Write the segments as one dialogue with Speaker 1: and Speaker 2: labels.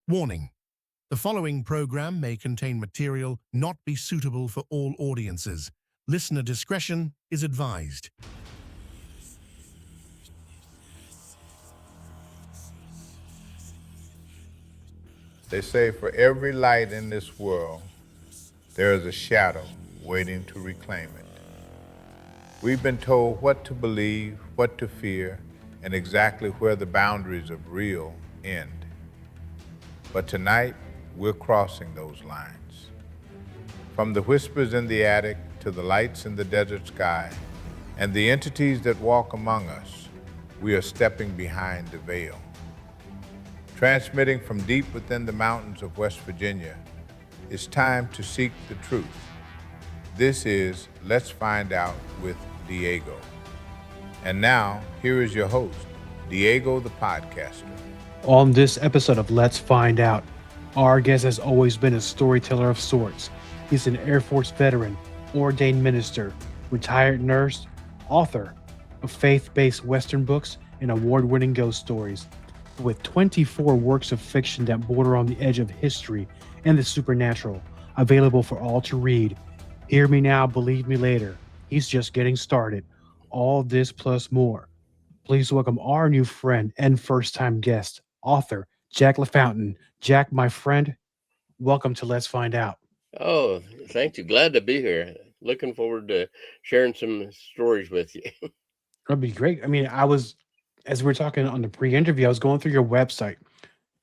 Speaker 1: Warning: the following program may contain material not be suitable for all audiences. Listener discretion is advised.
Speaker 2: They say for every light in this world, there is a shadow waiting to reclaim it. We've been told what to believe, what to fear, and exactly where the boundaries of real end. But tonight, we're crossing those lines. From the whispers in the attic to the lights in the desert sky, and the entities that walk among us, we are stepping behind the veil. Transmitting from deep within the mountains of West Virginia, it's time to seek the truth. This is Let's Find Out with Diego. And now, here is your host, Diego the Podcaster.
Speaker 3: On this episode of Let's Find Out, our guest has always been a storyteller of sorts. He's an Air Force veteran, ordained minister, retired nurse, author of faith-based Western books and award-winning ghost stories. With 24 works of fiction that border on the edge of history and the supernatural, available for all to read. Hear me now, believe me later. He's just getting started. All this plus more. Please welcome our new friend and first-time guest, author Jack LaFountain. Jack, my friend, welcome to Let's Find Out.
Speaker 4: Oh, thank you. Glad to be here. Looking forward to sharing some stories with you.
Speaker 3: That'd be great. I mean, as we were talking on the pre-interview, I was going through your website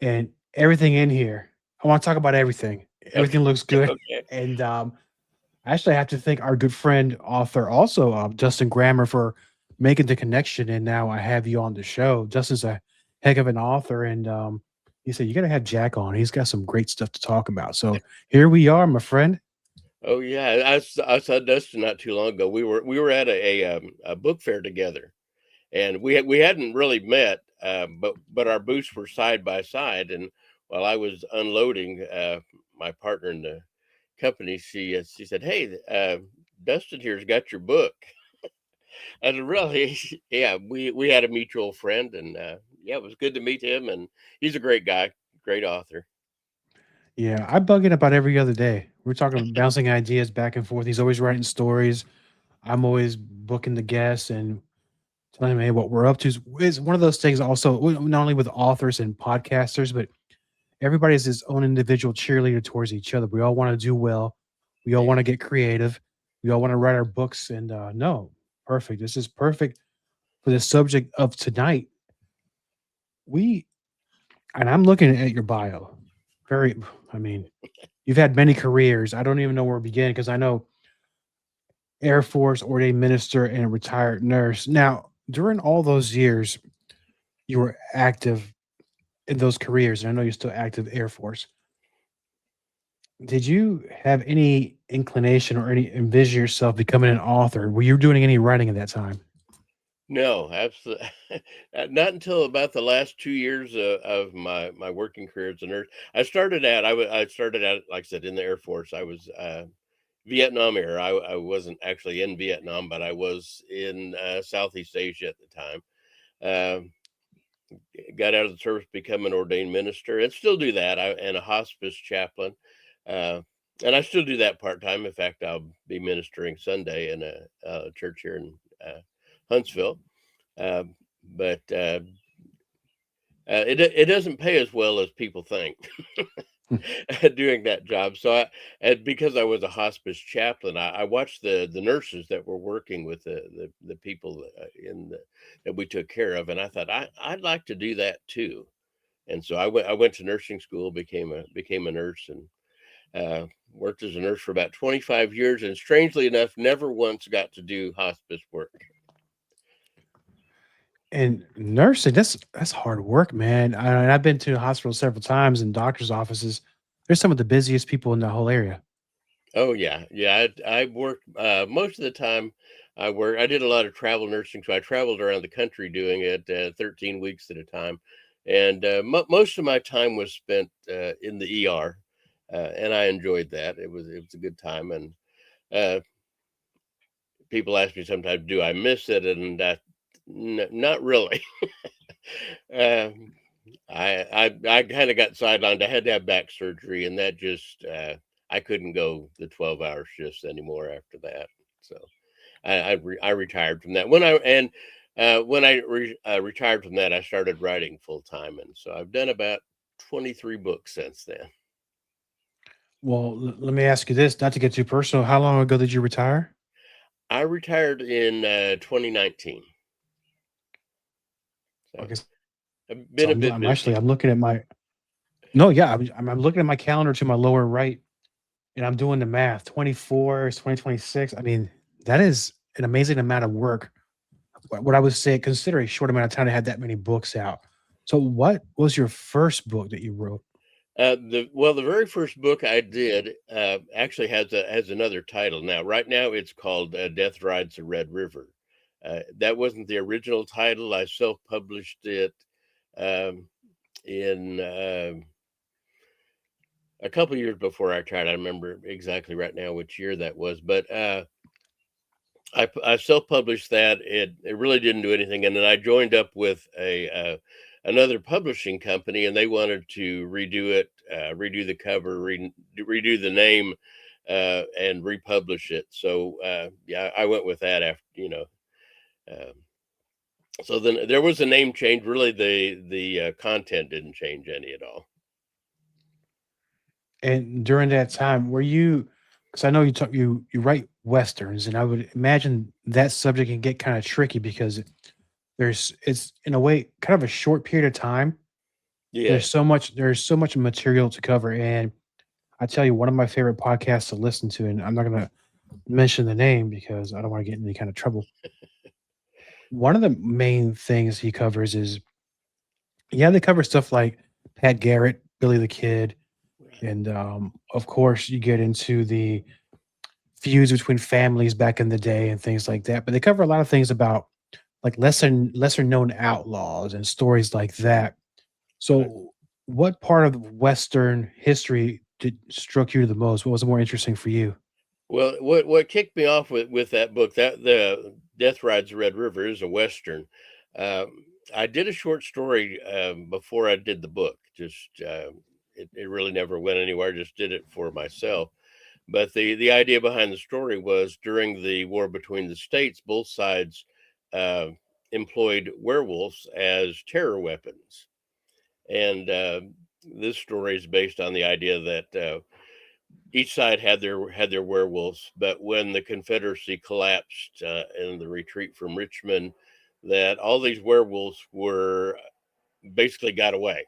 Speaker 3: and everything in here. I want to talk about everything. Everything looks good.
Speaker 4: Okay.
Speaker 3: And actually, I have to thank our good friend, author, also Justin Grammer, for making the connection. And now I have you on the show. Justin's a heck of an author, and he said you got to have Jack on. He's got some great stuff to talk about. So here we are, my friend.
Speaker 4: Oh yeah, I saw Dustin not too long ago. We were at a book fair together, and we hadn't really met, but our booths were side by side. And while I was unloading, my partner in the company, she said, "Hey, Dustin here's got your book." I said, "Really?" Yeah, we had a mutual friend, and yeah, it was good to meet him. And he's a great guy, great author.
Speaker 3: Yeah, I bug in about every other day. We're talking bouncing ideas back and forth. He's always writing stories. I'm always booking the guests and telling him, hey, what we're up to. Is one of those things also, not only with authors and podcasters, but everybody has his own individual cheerleader towards each other. We all want to do well. We all
Speaker 4: Yeah.
Speaker 3: want to get creative. We all want to write our books. And no, perfect. This is perfect for the subject of tonight. We, and I'm looking at your bio. Very, I mean, you've had many careers. I don't even know where to begin because I know Air Force, ordained minister, and a retired nurse. Now, during all those years, you were active in those careers, and I know you're still active Air Force. Did you have any inclination or any envision yourself becoming an author? Were you doing any writing at that time?
Speaker 4: No, absolutely not until about the last 2 years of my working career as a nurse. I started out, like I said, in the Air Force. I was Vietnam era. I wasn't actually in Vietnam, but I was in Southeast Asia at the time. Uh, got out of the service, become an ordained minister, and still do that. And a hospice chaplain, uh, and I still do that part time. In fact, I'll be ministering Sunday in a church here in Huntsville. Uh, but it doesn't pay as well as people think doing that job. So and because I was a hospice chaplain, I watched the nurses that were working with the people that we took care of, and I thought I'd like to do that too. And so I went to nursing school, became a nurse, and worked as a nurse for about 25 years. And strangely enough, never once got to do hospice work.
Speaker 3: And nursing, that's hard work, man. And I've been to the hospital several times and doctors' offices. They're some of the busiest people in the whole area.
Speaker 4: Oh yeah, yeah. I worked most of the time. I did a lot of travel nursing, so I traveled around the country doing it 13 weeks at a time, and most of my time was spent in the ER, and I enjoyed that. It was a good time, and uh, people ask me sometimes, "Do I miss it?" And that, not really. I kind of got sidelined. I had to have back surgery, and that just I couldn't go the 12-hour shifts anymore after that. So I retired from that. When I retired from that, I started writing full time, and so I've done about 23 books since then.
Speaker 3: Well, let me ask you this, not to get too personal. How long ago did you retire?
Speaker 4: I retired in 2019, so
Speaker 3: Okay,
Speaker 4: I've
Speaker 3: so
Speaker 4: been a bit busy.
Speaker 3: I'm looking at my no, yeah, I'm looking at my calendar to my lower right, and I'm doing the math. 24 is 2026. I mean, that is an amazing amount of work. What I would say, consider a short amount of time to have that many books out. So, what was your first book that you wrote?
Speaker 4: The very first book I did actually has another title now. Right now, it's called "Death Rides the Red River." That wasn't the original title. I self-published it um, in a couple years before I tried. I remember exactly right now which year that was, but I self-published that. It really didn't do anything, and then I joined up with a another publishing company, and they wanted to redo it, redo the cover, redo the name, and republish it. So yeah, I went with that after Um, so then there was a name change. Really, the content didn't change any at all.
Speaker 3: And during that time, were you? Because I know you write westerns, and I would imagine that subject can get kind of tricky because it's in a way kind of a short period of time.
Speaker 4: Yes.
Speaker 3: There's so much material to cover, and I tell you, one of my favorite podcasts to listen to, and I'm not gonna mention the name because I don't want to get in any kind of trouble. One of the main things he covers is, yeah, they cover stuff like Pat Garrett, Billy the Kid,
Speaker 4: Right.
Speaker 3: and of course you get into the feuds between families back in the day and things like that. But they cover a lot of things about like lesser known outlaws and stories like that.
Speaker 4: Right.
Speaker 3: So, what part of Western history did struck you the most? What was more interesting for you?
Speaker 4: Well, what kicked me off with that book, that the Death Rides the Red River is a western. I did a short story before I did the book. Just it really never went anywhere. Just did it for myself. But the idea behind the story was during the war between the states, both sides uh, employed werewolves as terror weapons, and this story is based on the idea that each side had their werewolves, but when the Confederacy collapsed in the retreat from Richmond, that all these werewolves were basically got away.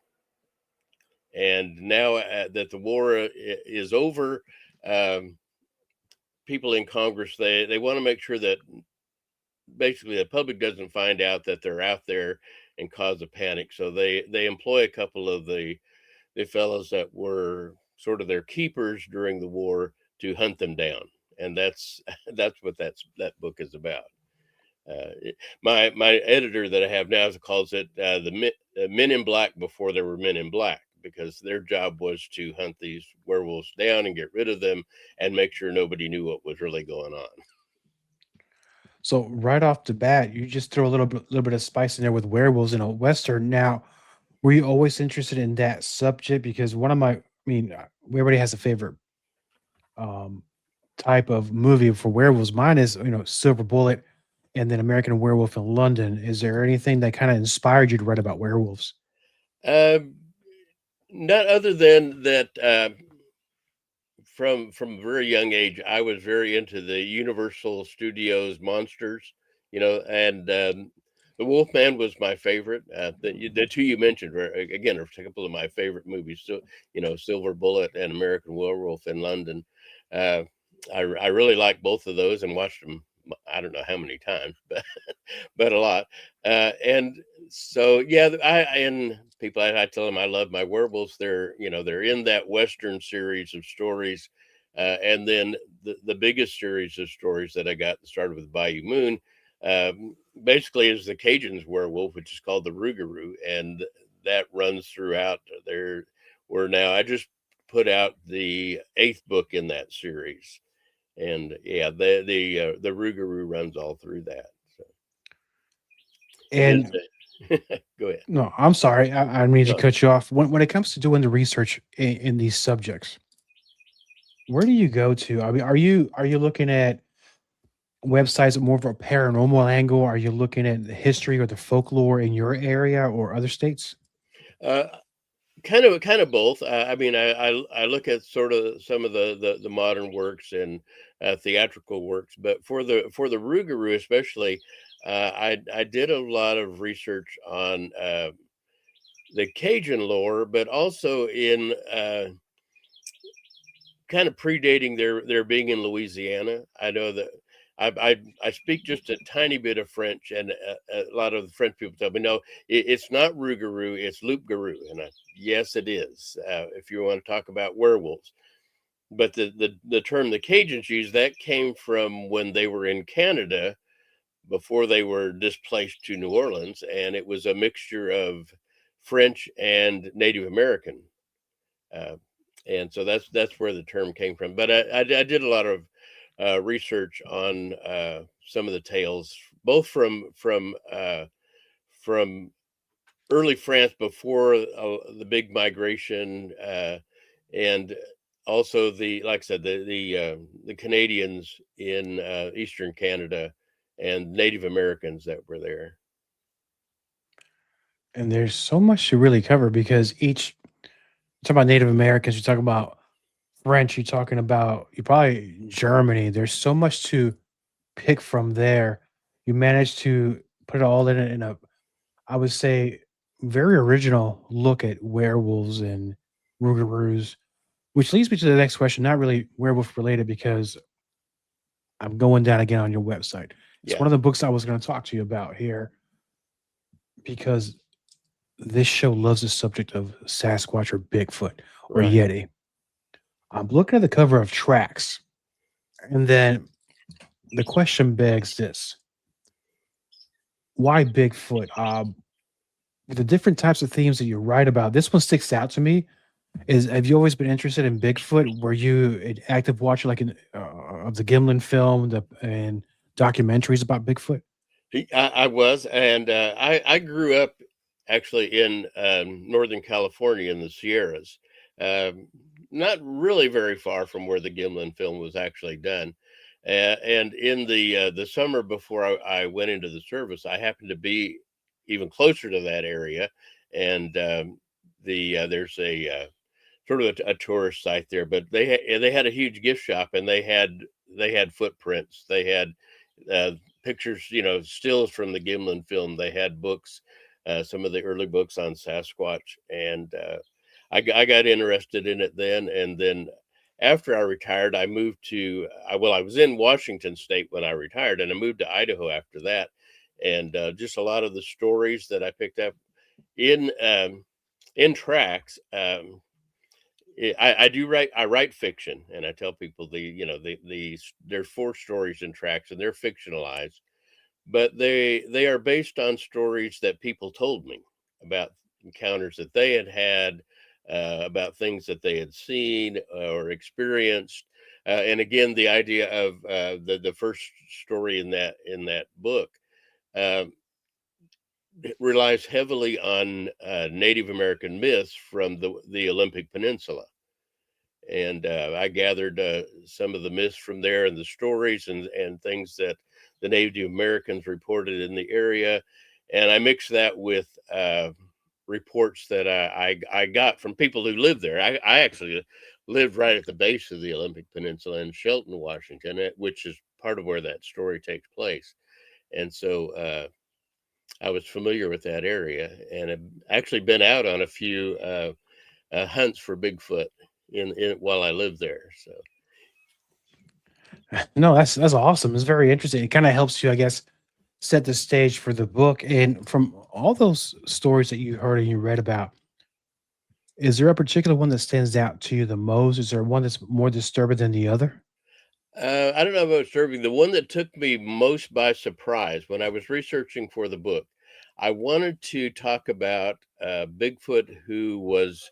Speaker 4: And now that the war is over, um, people in Congress they want to make sure that basically the public doesn't find out that they're out there and cause a panic. So they employ a couple of the fellows that were sort of their keepers during the war to hunt them down, and that's what that book is about. My editor that I have now calls it Men in Black before there were Men in Black, because their job was to hunt these werewolves down and get rid of them and make sure nobody knew what was really going on.
Speaker 3: So, right off the bat, you just throw a little bit of spice in there with werewolves in a western. Now, were you always interested in that subject? Because I mean, everybody has a favorite um, type of movie for werewolves. Mine is, Silver Bullet and then American Werewolf in London. Is there anything that kind of inspired you to write about werewolves?
Speaker 4: Um, Not other than that. From a very young age, I was very into the Universal Studios monsters, and the Wolfman was my favorite. The two you mentioned were again are a couple of my favorite movies. So Silver Bullet and American Werewolf in London. Uh, I really like both of those and watched them. I don't know how many times, but a lot. And so yeah, and people I tell them I love my werewolves. They're in that Western series of stories, and then the biggest series of stories that I got started with Bayou Moon. Basically, is the Cajuns werewolf, which is called the Rougarou, and that runs throughout there. We're now I just put out the eighth book in that series, and yeah, the Rougarou runs all through that. So it
Speaker 3: And
Speaker 4: is. Go ahead.
Speaker 3: No, I'm sorry. I need to
Speaker 4: No,
Speaker 3: cut you off. When it comes to doing the research in these subjects, where do you go to? I mean, are you looking at websites more of a paranormal angle? Are you looking at the history or the folklore in your area or other states?
Speaker 4: uh, kind of both. I mean, I look at sort of some of the modern works and theatrical works, but for the Rougarou especially, I did a lot of research on the Cajun lore, but also in kind of predating their being in Louisiana. I know that I speak just a tiny bit of French, and a lot of the French people tell me no, it's not Rougarou, it's Loup-garou, and yes, it is. If you want to talk about werewolves, but the term the Cajuns use that came from when they were in Canada before they were displaced to New Orleans, and it was a mixture of French and Native American. Uh, and so that's where the term came from. But I did a lot of research on some of the tales, both from early France before the big migration, and also the like I said the Canadians in eastern Canada and Native Americans that were there.
Speaker 3: And there's so much to really cover because each talk about Native Americans, you talk about French, you're talking about you probably Germany. There's so much to pick from there. You managed to put it all in a, I would say, very original look at werewolves and rougarous, which leads me to the next question. Not really werewolf related because I'm going down again on your website. It's
Speaker 4: Yeah,
Speaker 3: one of the books I was going to talk to you about here because this show loves the subject of Sasquatch or Bigfoot or
Speaker 4: right.
Speaker 3: Yeti. I'm looking at the cover of Tracks, and then the question begs this: why Bigfoot? The different types of themes that you write about. This one sticks out to me. Is have you always been interested in Bigfoot? Were you an active watcher, like in of the Gimlin film, and documentaries about Bigfoot?
Speaker 4: I was, and I grew up actually in Northern California in the Sierras, um, not really very far from where the Gimlin film was actually done. And in the summer before I went into the service, I happened to be even closer to that area, and there's a sort of a tourist site there, but they had a huge gift shop, and they had footprints, they had uh, pictures, stills from the Gimlin film. They had books, some of the early books on Sasquatch, and I got interested in it then. And then after I retired, I moved to well, I was in Washington State when I retired, and I moved to Idaho after that. And just a lot of the stories that I picked up in in tracks. I do write. I write fiction, and I tell people there's four stories in tracks, and they're fictionalized, but they are based on stories that people told me about encounters that they had had, about things that they had seen or experienced. And again, the idea of the first story in that book um, it relies heavily on Native American myths from the Olympic Peninsula, and I gathered some of the myths from there and the stories and things that the Native Americans reported in the area, and I mixed that with reports that I got from people who lived there. I actually lived right at the base of the Olympic Peninsula in Shelton, Washington, which is part of where that story takes place, and so I was familiar with that area, and have actually been out on a few hunts for Bigfoot in while I lived there. So
Speaker 3: No, that's awesome. It's very interesting. It kind of helps you, I guess, set the stage for the book. And from all those stories that you heard and you read about, is there a particular one that stands out to you the most? Is there one that's more disturbing than the other?
Speaker 4: I don't know about serving. The one that took me most by surprise when I was researching for the book, I wanted to talk about Bigfoot who was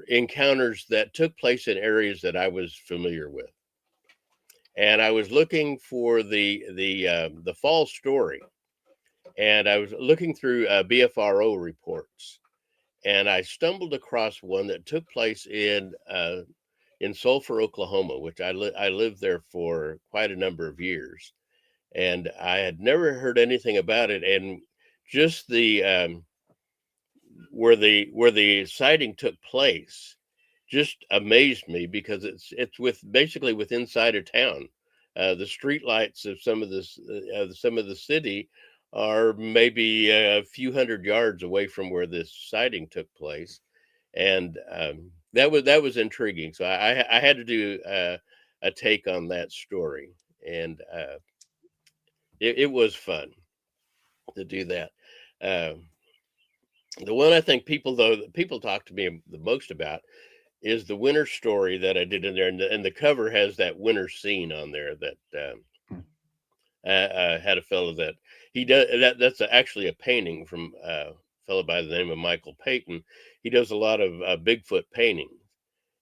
Speaker 4: encounters that took place in areas that I was familiar with, and I was looking for the fall story. and I was looking through BFRO reports, and I stumbled across one that took place in Sulphur, Oklahoma, which I lived there for quite a number of years, and I had never heard anything about it. And just the where the sighting took place just amazed me, because it's with basically with inside of town. The street lights of some of the city are maybe a few hundred yards away from where this sighting took place, and that was intriguing. So I had to do a take on that story, and it was fun to do that. Um, the one I think people talk to me the most about is the winter story that I did in there, and the cover has that winter scene on there that had a fellow that he does that's actually a painting from a fellow by the name of Michael Payton. He does a lot of Bigfoot paintings,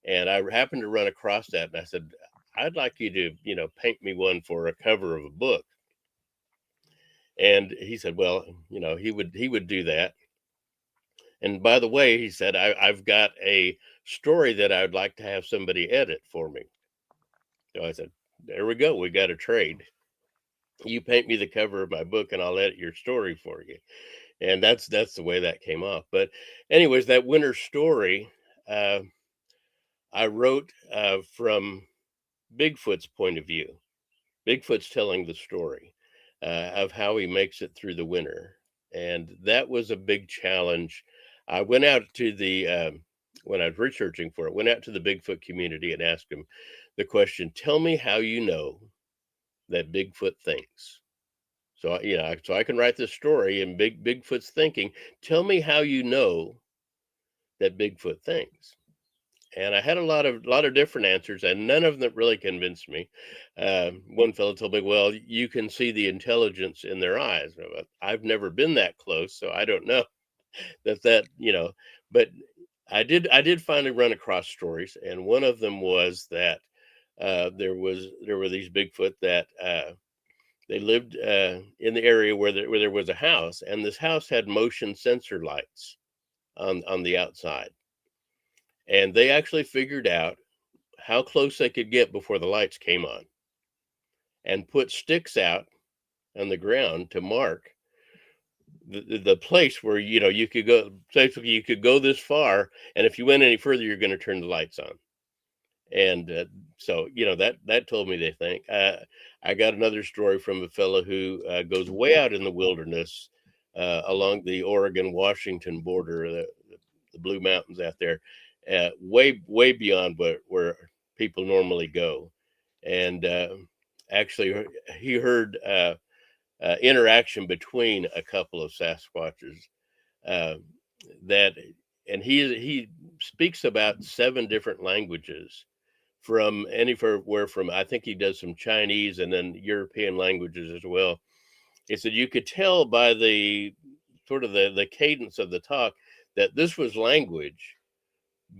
Speaker 4: and I happened to run across that, and I said, I'd like you to paint me one for a cover of a book. And he said, well, he would do that. And by the way, he said, I've got a story that I would like to have somebody edit for me. So I said, there we go. We got a trade. You paint me the cover of my book and I'll edit your story for you. And that's the way that came off. But anyways, that winter story, uh, I wrote from Bigfoot's point of view. Bigfoot's telling the story of how he makes it through the winter. And that was a big challenge. I went out to when I was researching for it, went out to the Bigfoot community and asked them the question, tell me how you know that Bigfoot thinks. So, so I can write this story in Bigfoot's thinking. Tell me how you know that Bigfoot thinks. And I had a lot of different answers, and none of them really convinced me. One fellow told me, "Well, you can see the intelligence in their eyes." I've never been that close, so I don't know that. But I did finally run across stories, and one of them was that there were these Bigfoot that they lived in the area where there was a house, and this house had motion sensor lights on the outside, and they actually figured out how close they could get before the lights came on, and put sticks out on the ground to mark the place where you could go. Basically, you could go this far, and if you went any further, you're going to turn the lights on. And so that told me they think. I got another story from a fellow who goes way out in the wilderness along the Oregon-Washington border, the Blue Mountains out there, way beyond where people normally go. And actually, he heard interaction between a couple of Sasquatches uh, that, and he speaks about 7 different languages, from anywhere from, I think he does some Chinese and then European languages as well. He said you could tell by the sort of the cadence of the talk that this was language,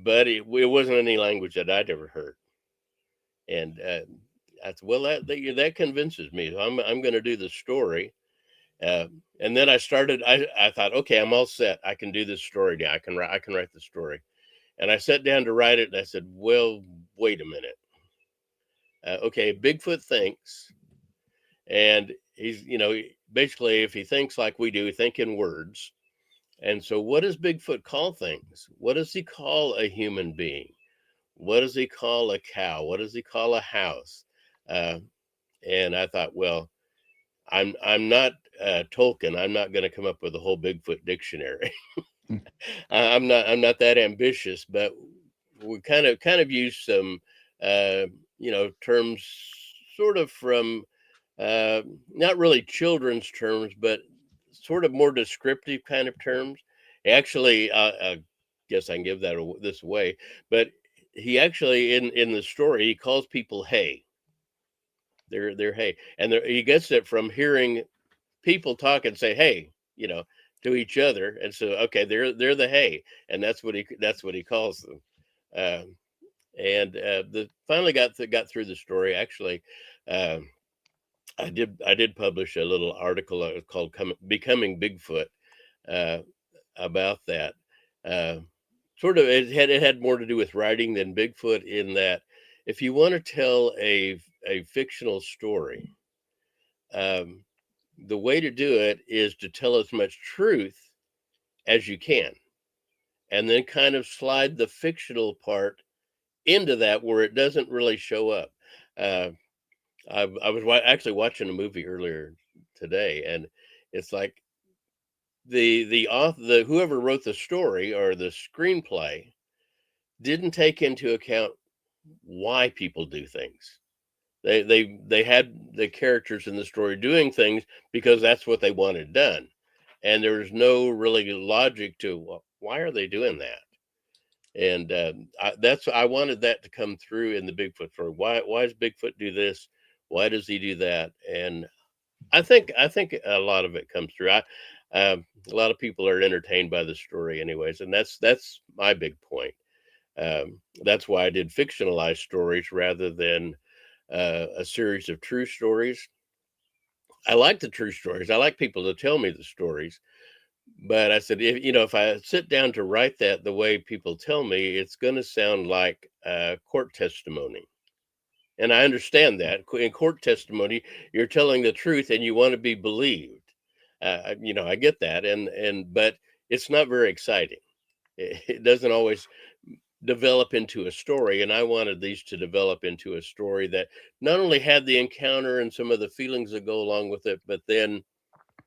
Speaker 4: but it wasn't any language that I'd ever heard. And I said, well, that convinces me. So I'm going to do the story. And then I thought, okay, I'm all set. I can do this story now. I can write the story. And I sat down to write it, and I said, well, wait a minute. Okay, Bigfoot thinks, and he's, basically, if he thinks like we do, think in words. And so, what does Bigfoot call things? What does he call a human being? What does he call a cow? What does he call a house? Uh, and I thought, well, I'm not Tolkien. I'm not going to come up with a whole Bigfoot dictionary. I'm not that ambitious, but we kind of use some terms sort of from not really children's terms, but sort of more descriptive kind of terms. Actually, I guess I can give this away, but he actually in the story he calls people hay. They're hay, and he gets it from hearing people talk and say hey, to each other, and so okay, they're the hay, and that's what he calls them. Um, and the finally got through the story. Actually, um, I did publish a little article called "Becoming Bigfoot" uh, about that. Uh, Sort of, it had more to do with writing than Bigfoot, in that if you want to tell a fictional story, um, the way to do it is to tell as much truth as you can, and then kind of slide the fictional part into that where it doesn't really show up. Uh, I was actually watching a movie earlier today, and it's like the author, the whoever wrote the story or the screenplay, didn't take into account why people do things. They had the characters in the story doing things because that's what they wanted done, and there's no really logic to, well, why are they doing that? And I wanted that to come through in the Bigfoot story. Why does Bigfoot do this? Why does he do that? And I think a lot of it comes through. A lot of people are entertained by the story, anyways, and that's my big point. That's why I did fictionalized stories rather than a series of true stories. I like the true stories. I like people to tell me the stories, but I said, if I sit down to write that the way people tell me, it's going to sound like court testimony. And I understand that in court testimony, you're telling the truth and you want to be believed. I get that, but it's not very exciting. It doesn't always develop into a story, and I wanted these to develop into a story that not only had the encounter and some of the feelings that go along with it, but then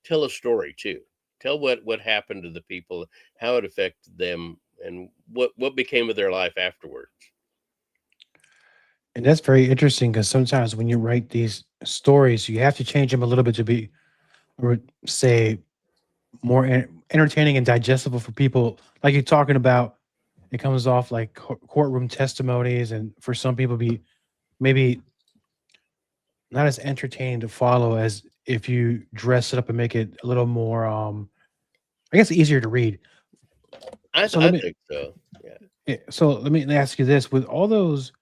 Speaker 4: tell a story too. Tell what happened to the people, how it affected them, and what became of their life afterwards.
Speaker 3: And that's very interesting because sometimes when you write these stories, you have to change them a little bit to be, or say, more entertaining and digestible for people. Like you're talking about, it comes off like courtroom testimonies, and for some people, be maybe not as entertaining to follow as if you dress it up and make it a little more, I guess, easier to read. So let
Speaker 4: I
Speaker 3: me,
Speaker 4: think so. Yeah.
Speaker 3: let me ask you this: with all those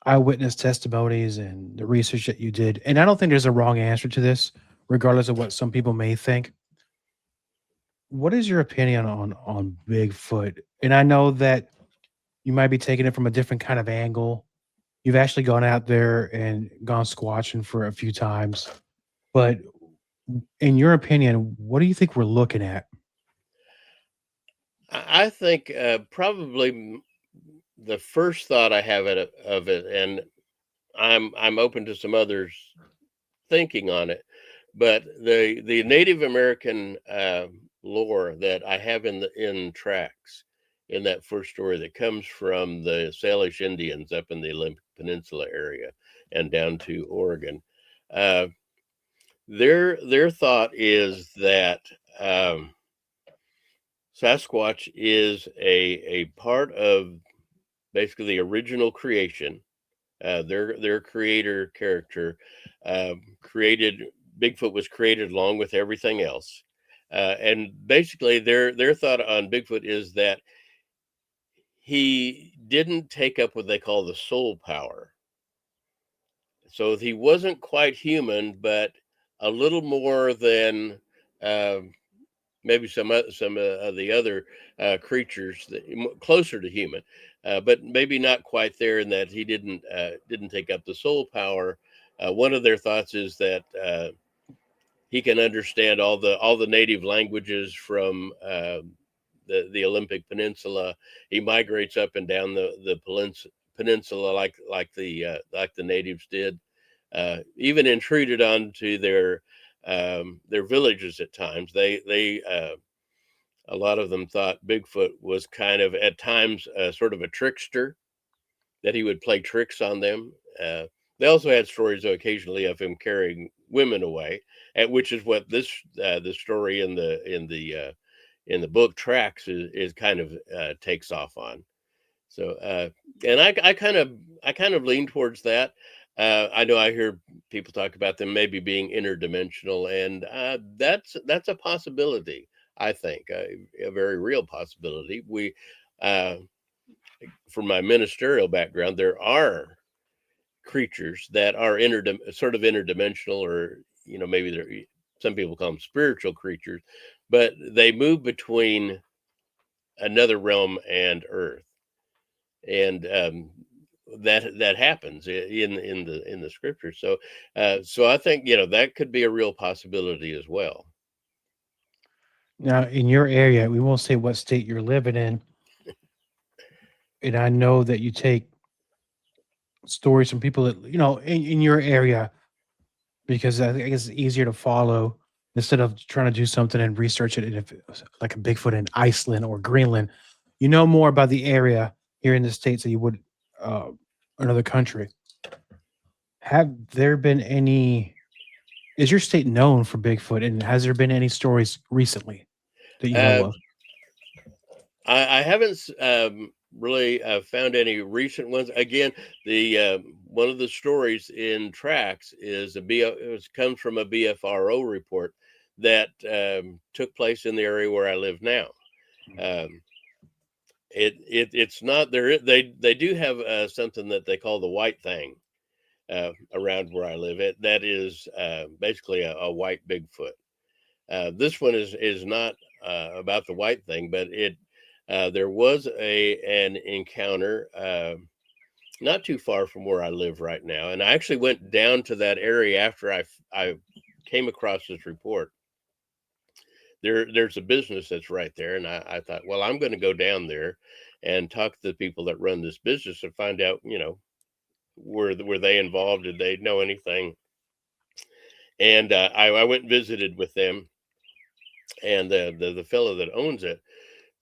Speaker 3: eyewitness testimonies and the research that you did, and I don't think there's a wrong answer to this, regardless of what some people may think. What is your opinion on Bigfoot? And I know that you might be taking it from a different kind of angle. You've actually gone out there and gone squatching for a few times, but in your opinion, what do you think we're looking at?
Speaker 4: I think probably the first thought I have of it, and I'm open to some others thinking on it, but the Native American lore that I have in tracks in that first story that comes from the Salish Indians up in the Olympic Peninsula area and down to Oregon. Uh, their thought is that Sasquatch is a part of basically the original creation. Their creator character created Bigfoot was created along with everything else, and basically their thought on Bigfoot is that he didn't take up what they call the soul power. So he wasn't quite human, but a little more than um maybe some of the other creatures that closer to human, but maybe not quite there. In that he didn't take up the soul power. One of their thoughts is that he can understand all the native languages from the Olympic Peninsula. He migrates up and down the peninsula like the natives did. Even intruded onto their villages at times. They A lot of them thought Bigfoot was kind of at times sort of a trickster, that he would play tricks on them. They also had stories occasionally of him carrying women away, which is what the story in the book tracks is kind of takes off on. So, and I kind of lean towards that. I know I hear people talk about them maybe being interdimensional, and that's a possibility. I think a very real possibility. Uh, from my ministerial background, there are creatures that are sort of interdimensional, or maybe they're, some people call them spiritual creatures, but they move between another realm and Earth, and that happens in the scripture. So I think that could be a real possibility as well.
Speaker 3: Now, in your area, we won't say what state you're living in, and I know that you take stories from people that in your area because I think it's easier to follow instead of trying to do something and research it. And if it was like a Bigfoot in Iceland or Greenland, you know more about the area here in the states than you would uh, another country. Have there been any? Is your state known for Bigfoot, and has there been any stories recently that you know
Speaker 4: Uh,
Speaker 3: of?
Speaker 4: I haven't really found any recent ones. Again, the one of the stories in Tracks is comes from a BFRO report that took place in the area where I live now. Um, it's not there. They do have something that they call the white thing around where I live. That is basically a white Bigfoot. This one is not about the white thing, but there was an encounter not too far from where I live right now, and I actually went down to that area after I came across this report. There's a business that's right there, and I thought, well, I'm going to go down there and talk to the people that run this business and find out, were they involved? Did they know anything? And I went and visited with them, and the fellow that owns it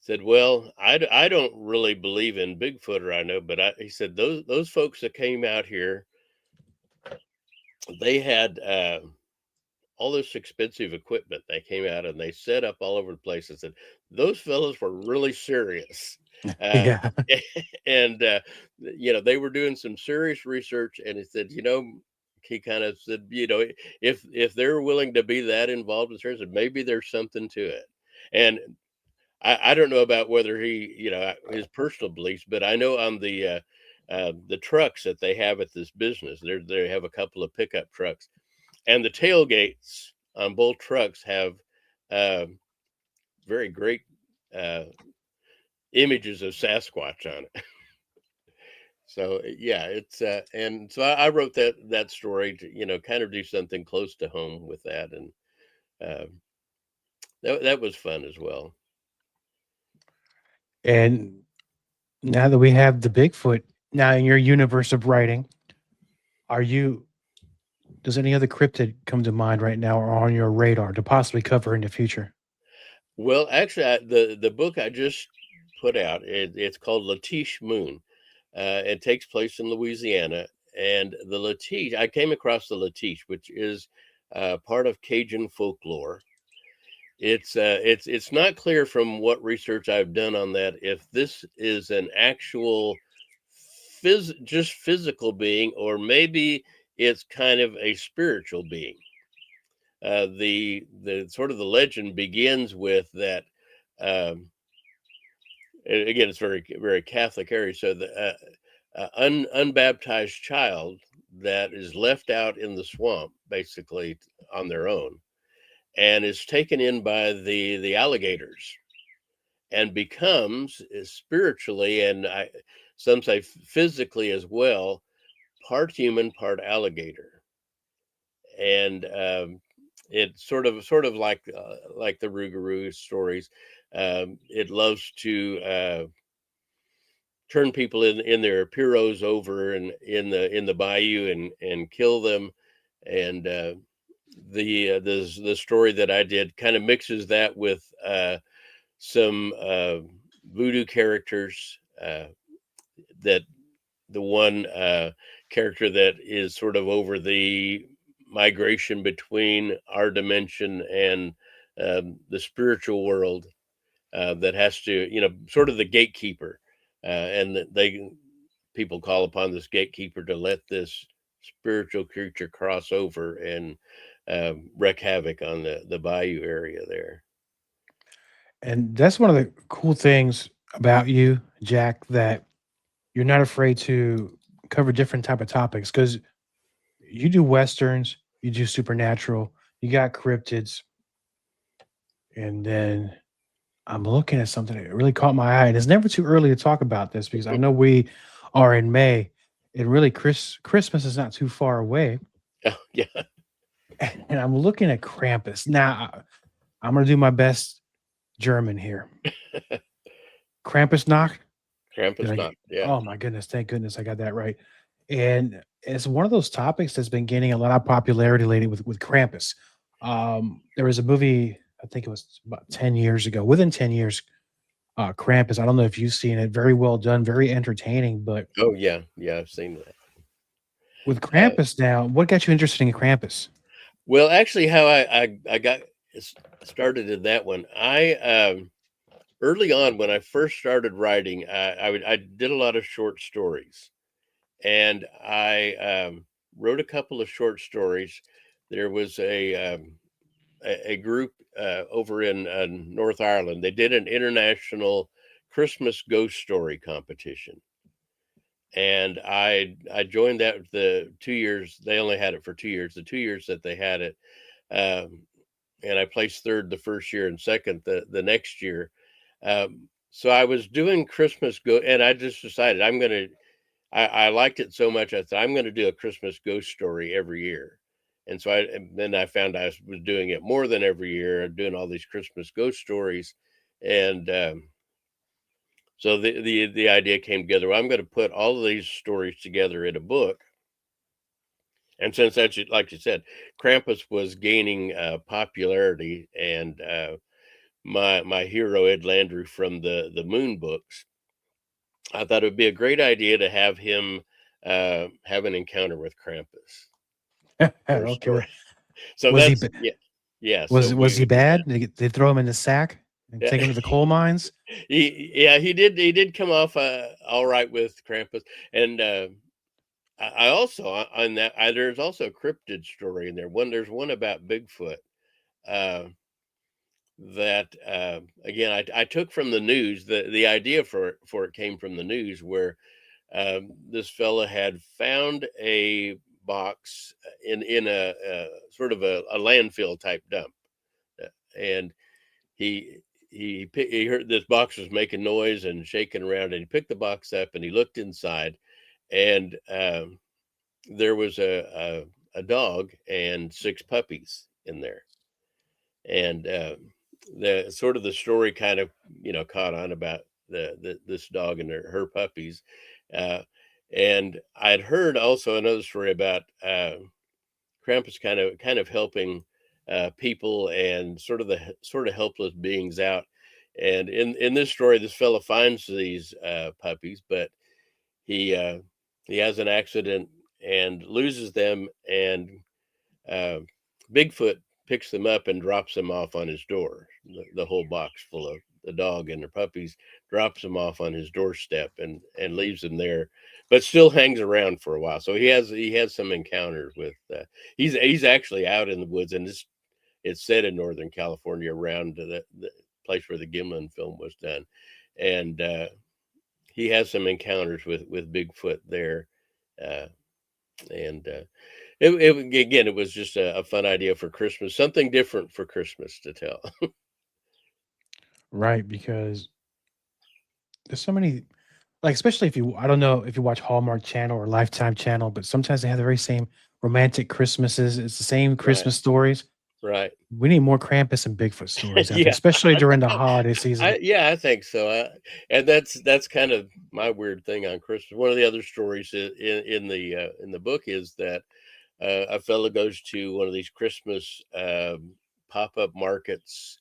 Speaker 4: said, "Well, I don't really believe in Bigfoot, or I know, but he said those folks that came out here, they had all this expensive equipment. They came out and they set up all over the place. I said those fellows were really serious." Uh,
Speaker 3: Yeah.
Speaker 4: and they were doing some serious research, and he said, he kind of said, if they're willing to be that involved in search, maybe there's something to it. And I don't know about whether he, his personal beliefs, but I know on the trucks that they have at this business, they have a couple of pickup trucks, and the tailgates on both trucks have uh, very great uh, images of Sasquatch on it. So yeah, it's and so I wrote that story to kind of do something close to home with that, and uh, that was fun as well.
Speaker 3: And now that we have the Bigfoot, now in your universe of writing, are you does any other cryptid come to mind right now or on your radar to possibly cover in the future?
Speaker 4: Well, actually, the book I just put out, it's called Latish Moon. It takes place in Louisiana, and the Latish. I came across the Latish, which is part of Cajun folklore. It's not clear from what research I've done on that if this is an actual just physical being, or maybe it's kind of a spiritual being. The sort of the legend begins with that. Um, Again, it's very very Catholic area. So the unbaptized child that is left out in the swamp, basically on their own, and is taken in by the alligators, and becomes spiritually, and some say physically as well, part human, part alligator. And it's sort of like the Rougarou stories. It loves to turn people in their pirogues over and in the bayou, and kill them. And the story that I did kind of mixes that with some voodoo characters. That the one character that is sort of over the migration between our dimension and the spiritual world, that has to, sort of the gatekeeper, and that people call upon this gatekeeper to let this spiritual creature cross over and wreak havoc on the bayou area there.
Speaker 3: And that's one of the cool things about you, Jack, that you're not afraid to cover different type of topics because you do westerns, you do supernatural, you got cryptids, and then I'm looking at something that really caught my eye. And it's never too early to talk about this because I know we are in May, and really Christmas is not too far away.
Speaker 4: Oh, yeah.
Speaker 3: And I'm looking at Krampus. Now I'm gonna do my best German here. Krampusnacht. Did
Speaker 4: Krampus
Speaker 3: I
Speaker 4: not.
Speaker 3: get?
Speaker 4: Yeah.
Speaker 3: Oh my goodness! Thank goodness I got that right. And it's one of those topics that's been gaining a lot of popularity lately with Krampus. There was a movie, I think it was about 10 years ago. Within 10 years, Krampus. I don't know if you've seen it. Very well done, very entertaining. But
Speaker 4: Oh, yeah. Yeah, I've seen that.
Speaker 3: with
Speaker 4: Uh,
Speaker 3: Krampus now, what got you interested in Krampus?
Speaker 4: well, actually, how I got started in that one, early on when I first started writing, I did a lot of short stories, and I wrote a couple of short stories. There was a group over in North Ireland. They did an international Christmas ghost story competition, and I joined that the 2 years. They only had it for 2 years. The 2 years that they had it, um, and I placed third the first year and second the next year. So I was doing Christmas and I just decided I'm gonna. I liked it so much. I thought I'm going to do a Christmas ghost story every year. And then I found I was doing it more than every year, doing all these Christmas ghost stories. And so the idea came together. Well, I'm going to put all of these stories together in a book. And since that's like you said, Krampus was gaining popularity, and my hero Ed Landry from the Moon books, I thought it would be a great idea to have him have an encounter with Krampus for a
Speaker 3: Okay,
Speaker 4: story. So
Speaker 3: was he
Speaker 4: that's yeah, yeah. So
Speaker 3: was
Speaker 4: we
Speaker 3: he
Speaker 4: would do
Speaker 3: bad?
Speaker 4: that.
Speaker 3: They throw him in the sack and
Speaker 4: Yeah.
Speaker 3: take him to the coal mines?
Speaker 4: He did come off all right with Krampus, and I also on that there's also a cryptid story in there. There's one about Bigfoot. Uh, that again I took from the news. The idea for it came from the news, where this fella had found a box in a sort of a landfill type dump, and he he heard this box was making noise and shaking around, and he picked the box up and he looked inside, and there was a dog and six puppies in there, and the sort of the story kind of caught on about this dog and her puppies, uh, and I'd heard also another story about Krampus kind of helping people and sort of helpless beings out. And in this story, this fella finds these puppies, but he uh, he has an accident and loses them, and uh, Bigfoot picks them up and drops them off on his door. The whole box full of the dog and the puppies, drops them off on his doorstep and leaves them there, but still hangs around for a while. So he has some encounters with. He's actually out in the woods, and it's set in Northern California around the place where the Gimlin film was done, and he has some encounters with Bigfoot there, uh, and again, it was just a fun idea for Christmas, something different for Christmas to tell.
Speaker 3: Right, because there's so many, like, especially if you, I don't know if you watch Hallmark Channel or Lifetime Channel, but sometimes they have the very same romantic Christmases. It's the same
Speaker 4: Right,
Speaker 3: Christmas stories.
Speaker 4: right.
Speaker 3: We need more Krampus and Bigfoot stories out there,
Speaker 4: Yeah,
Speaker 3: especially during the holiday season.
Speaker 4: I think so. And that's kind of my weird thing on Christmas. One of the other stories in the book is that a fellow goes to one of these Christmas pop up markets,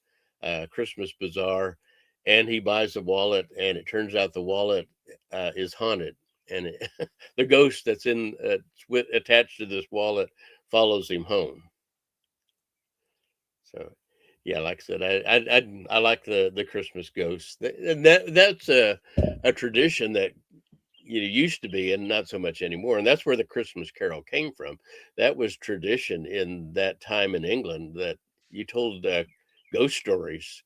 Speaker 4: Christmas bazaar, and he buys a wallet, and it turns out the wallet is haunted, and the ghost that's attached to this wallet follows him home. So, yeah, like I said, I like the Christmas ghosts. And that's a tradition that used to be, and not so much anymore. And that's where the Christmas Carol came from. That was tradition in that time in England, that you told ghost stories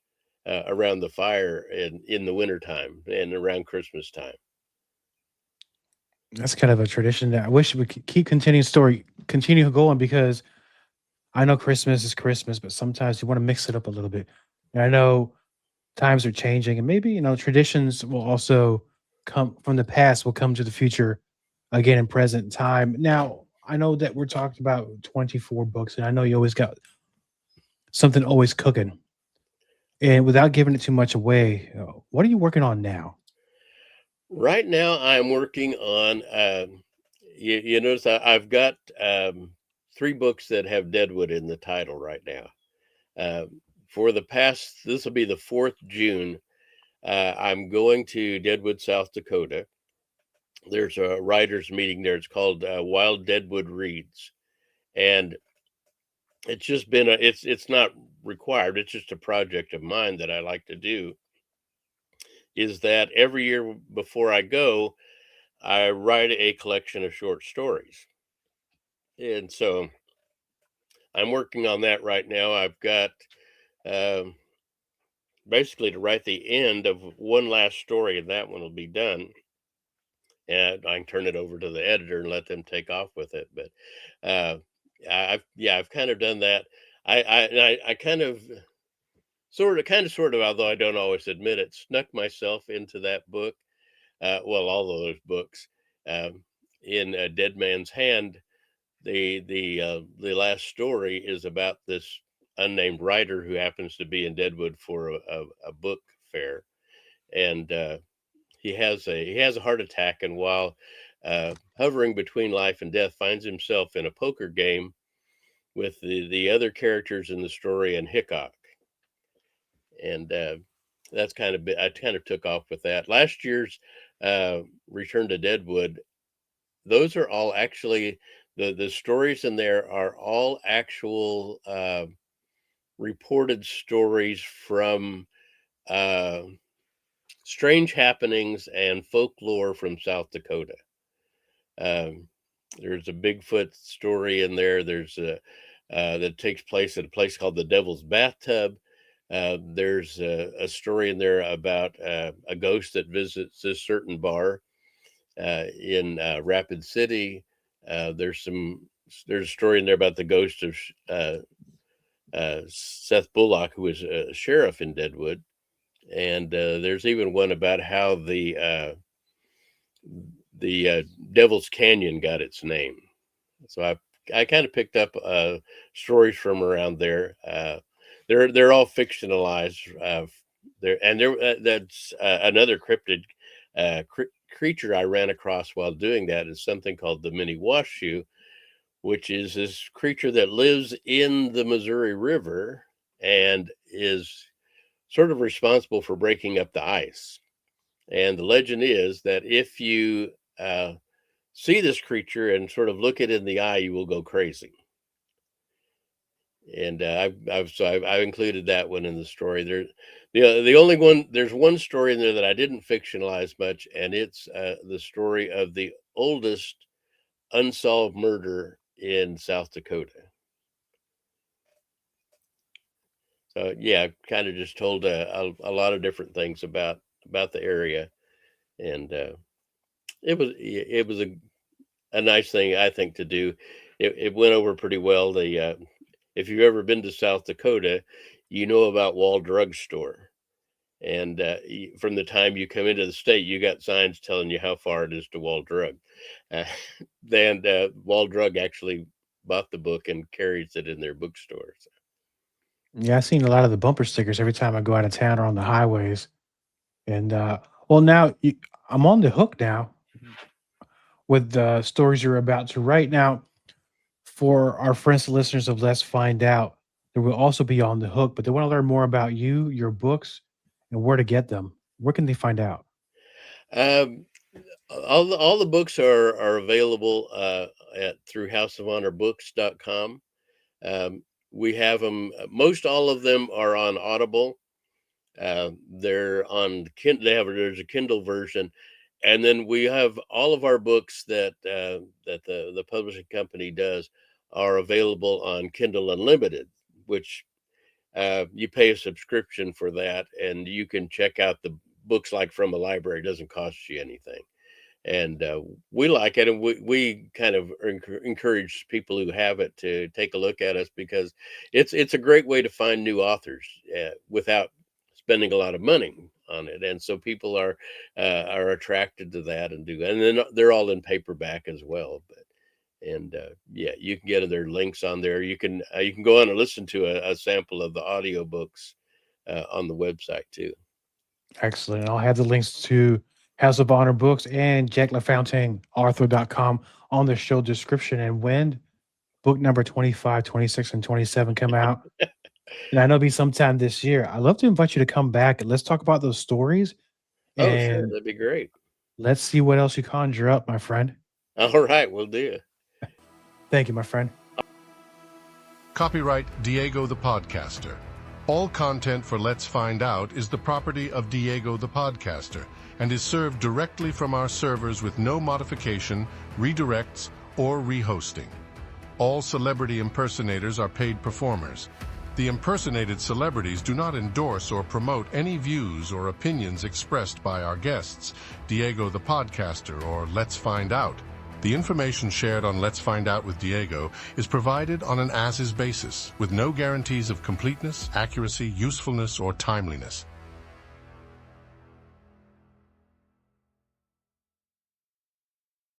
Speaker 4: around the fire in the wintertime and around Christmas time.
Speaker 3: That's kind of a tradition that I wish we could keep continuing story continue going because I know Christmas is Christmas, but sometimes you want to mix it up a little bit. And I know times are changing, and maybe traditions will also come from the past will come to the future again in present time. Now, I know that we're talking about 24 books, and I know you always got something always cooking. And without giving it too much away, what are you working on now?
Speaker 4: Right now, I'm working on. You notice I've got 3 books that have Deadwood in the title right now. Uh, for the past, this will be the 4th June. I'm going to Deadwood, South Dakota. There's a writers' meeting there. It's called Wild Deadwood Reads, and it's just been it's not required. It's just a project of mine that I like to do. Is that every year before I go, I write a collection of short stories. And so I'm working on that right now. I've got um, basically to write the end of one last story, and that one will be done. And I can turn it over to the editor and let them take off with it. But I've kind of done that. I kind of sort of, although I don't always admit it, snuck myself into that book. Well, all of those books. Um, in Dead Man's Hand, the last story is about this unnamed writer who happens to be in Deadwood for a book fair, and he has a heart attack, and while hovering between life and death, finds himself in a poker game with the other characters in the story and Hickok, and that's kind of I kind of took off with that. Last year's Return to Deadwood, those are all actually the stories in there are all actual reported stories from uh, strange happenings and folklore from South Dakota. Um, there's a Bigfoot story in there. There's a that takes place at a place called the Devil's Bathtub. There's a story in there about a ghost that visits this certain bar in Rapid City. There's a story in there about the ghost of Seth Bullock, who was a sheriff in Deadwood, and there's even one about how the Devil's Canyon got its name. So I kind of picked up stories from around there. They're all fictionalized. That's another cryptid creature I ran across while doing that is something called the mini washoe, which is this creature that lives in the Missouri River and is sort of responsible for breaking up the ice. And the legend is that if you see this creature and sort of look it in the eye, you will go crazy. And I've included that one in the story. The only one there's one story in there that I didn't fictionalize much, and it's the story of the oldest unsolved murder in South Dakota. So yeah, kind of just told a lot of different things about the area, and it was a nice thing I think to do. It went over pretty well. The If you've ever been to South Dakota, you know about Wall Drug Store. And from the time you come into the state, you got signs telling you how far it is to Wall Drug. Uh, then Wall Drug actually bought the book and carries it in their bookstores.
Speaker 3: Yeah, I've seen a lot of the bumper stickers every time I go out of town or on the highways. And well, now I'm on the hook now with the stories you're about to write. Now, for our friends and listeners of Let's Find Out, they will also be on the hook, but they want to learn more about you, your books, and where to get them. Where can they find out?
Speaker 4: Um, all the books are available at through houseofhonorbooks.com. We have them. Most all of them are on Audible. They're on Kindle. There's a Kindle version, and then we have all of our books that the publishing company does are available on Kindle Unlimited, which you pay a subscription for that, and you can check out the books like from a library. It doesn't cost you anything. and we like it, and we kind of encourage people who have it to take a look at us, because it's a great way to find new authors without spending a lot of money on it, and so people are attracted to that and do that, and then they're all in paperback as well. But and yeah, you can get their links on there. You can go on and listen to a sample of the audiobooks on the website too.
Speaker 3: Excellent. And I'll have the links to House of Honor books and Jack LaFountain, author.com on the show description. And when book number 25, 26, and 27 come out, and I know it'll be sometime this year, I'd love to invite you to come back and let's talk about those stories.
Speaker 4: Oh, sure,
Speaker 3: And
Speaker 4: that'd be great.
Speaker 3: let's see what else you conjure up, my friend.
Speaker 4: All right, we'll do.
Speaker 3: Thank you, my friend.
Speaker 1: Copyright Diego the Podcaster. All content for Let's Find Out is the property of Diego the Podcaster and is served directly from our servers with no modification, redirects, or rehosting. All celebrity impersonators are paid performers. The impersonated celebrities do not endorse or promote any views or opinions expressed by our guests, Diego the Podcaster, or Let's Find Out. The information shared on Let's Find Out with Diego is provided on an as-is basis, with no guarantees of completeness, accuracy, usefulness, or timeliness.